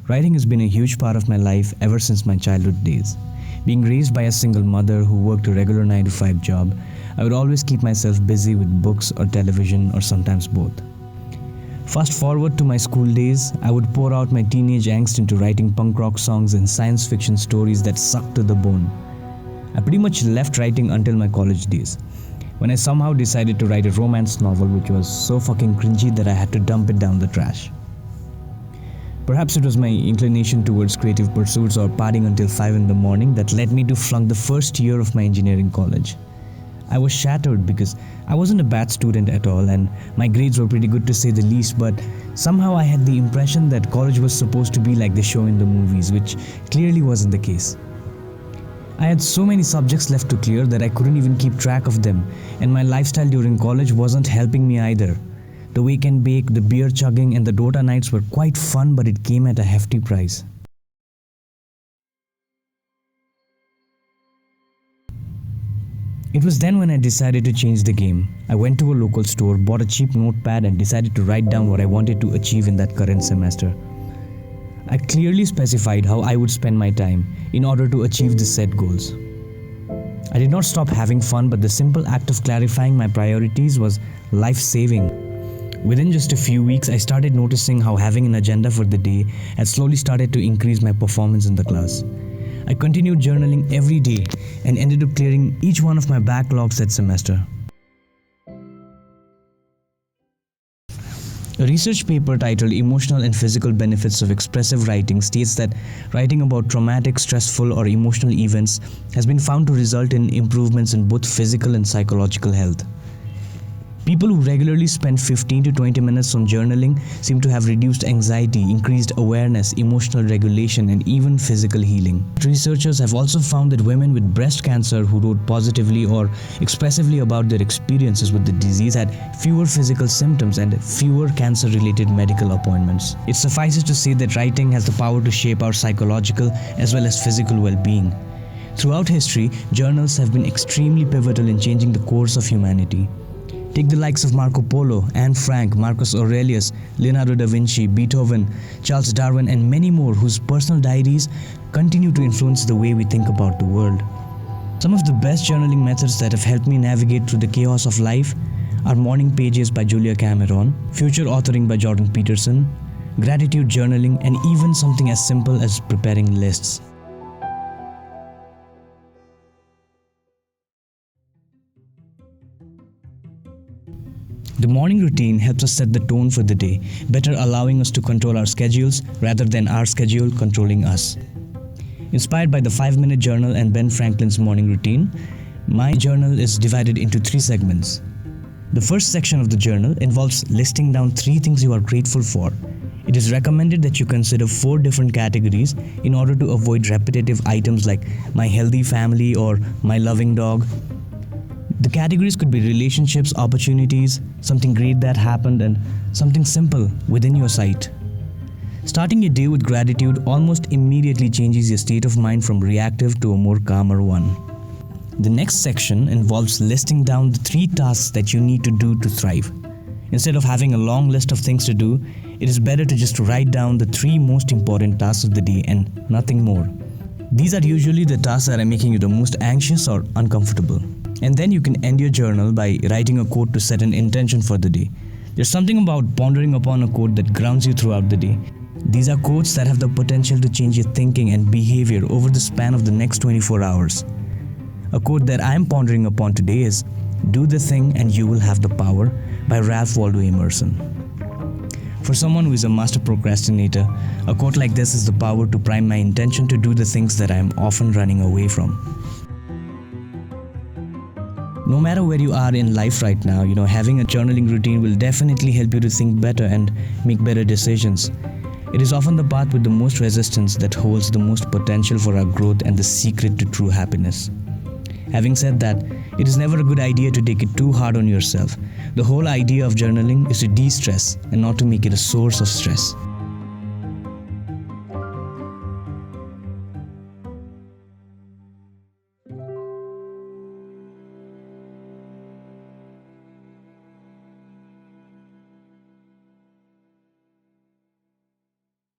Writing has been a huge part of my life ever since my childhood days. Being raised by a single mother who worked a regular 9 to 5 job, I would always keep myself busy with books or television or sometimes both. Fast forward to my school days, I would pour out my teenage angst into writing punk rock songs and science fiction stories that sucked to the bone. I pretty much left writing until my college days, when I somehow decided to write a romance novel which was so fucking cringy that I had to dump it down the trash. Perhaps it was my inclination towards creative pursuits or partying until 5 in the morning that led me to flunk the first year of my engineering college. I was shattered because I wasn't a bad student at all and my grades were pretty good to say the least, but somehow I had the impression that college was supposed to be like the show in the movies, which clearly wasn't the case. I had so many subjects left to clear that I couldn't even keep track of them, and my lifestyle during college wasn't helping me either. The wake and bake, the beer chugging and the Dota nights were quite fun, but it came at a hefty price. It was then when I decided to change the game. I went to a local store, bought a cheap notepad and decided to write down what I wanted to achieve in that current semester. I clearly specified how I would spend my time in order to achieve the set goals. I did not stop having fun, but the simple act of clarifying my priorities was life-saving. Within just a few weeks, I started noticing how having an agenda for the day had slowly started to increase my performance in the class. I continued journaling every day and ended up clearing each one of my backlogs that semester. A research paper titled Emotional and Physical Benefits of Expressive Writing states that writing about traumatic, stressful, or emotional events has been found to result in improvements in both physical and psychological health. People who regularly spend 15 to 20 minutes on journaling seem to have reduced anxiety, increased awareness, emotional regulation, and even physical healing. Researchers have also found that women with breast cancer who wrote positively or expressively about their experiences with the disease had fewer physical symptoms and fewer cancer-related medical appointments. It suffices to say that writing has the power to shape our psychological as well as physical well-being. Throughout history, journals have been extremely pivotal in changing the course of humanity. Take the likes of Marco Polo, Anne Frank, Marcus Aurelius, Leonardo da Vinci, Beethoven, Charles Darwin, and many more whose personal diaries continue to influence the way we think about the world. Some of the best journaling methods that have helped me navigate through the chaos of life are morning pages by Julia Cameron, future authoring by Jordan Peterson, gratitude journaling, and even something as simple as preparing lists. The morning routine helps us set the tone for the day, better allowing us to control our schedules rather than our schedule controlling us. Inspired by the 5-minute journal and Ben Franklin's morning routine, my journal is divided into 3 segments. The first section of the journal involves listing down 3 things you are grateful for. It is recommended that you consider 4 different categories in order to avoid repetitive items like my healthy family or my loving dog. The categories could be relationships, opportunities, something great that happened, and something simple within your sight. Starting your day with gratitude almost immediately changes your state of mind from reactive to a more calmer one. The next section involves listing down the 3 tasks that you need to do to thrive. Instead of having a long list of things to do, it is better to just write down the 3 most important tasks of the day and nothing more. These are usually the tasks that are making you the most anxious or uncomfortable. And then you can end your journal by writing a quote to set an intention for the day. There's something about pondering upon a quote that grounds you throughout the day. These are quotes that have the potential to change your thinking and behavior over the span of the next 24 hours. A quote that I'm pondering upon today is, "Do the thing and you will have the power," by Ralph Waldo Emerson. For someone who is a master procrastinator, a quote like this is the power to prime my intention to do the things that I am often running away from. No matter where you are in life right now, having a journaling routine will definitely help you to think better and make better decisions. It is often the path with the most resistance that holds the most potential for our growth and the secret to true happiness. Having said that, it is never a good idea to take it too hard on yourself. The whole idea of journaling is to de-stress and not to make it a source of stress.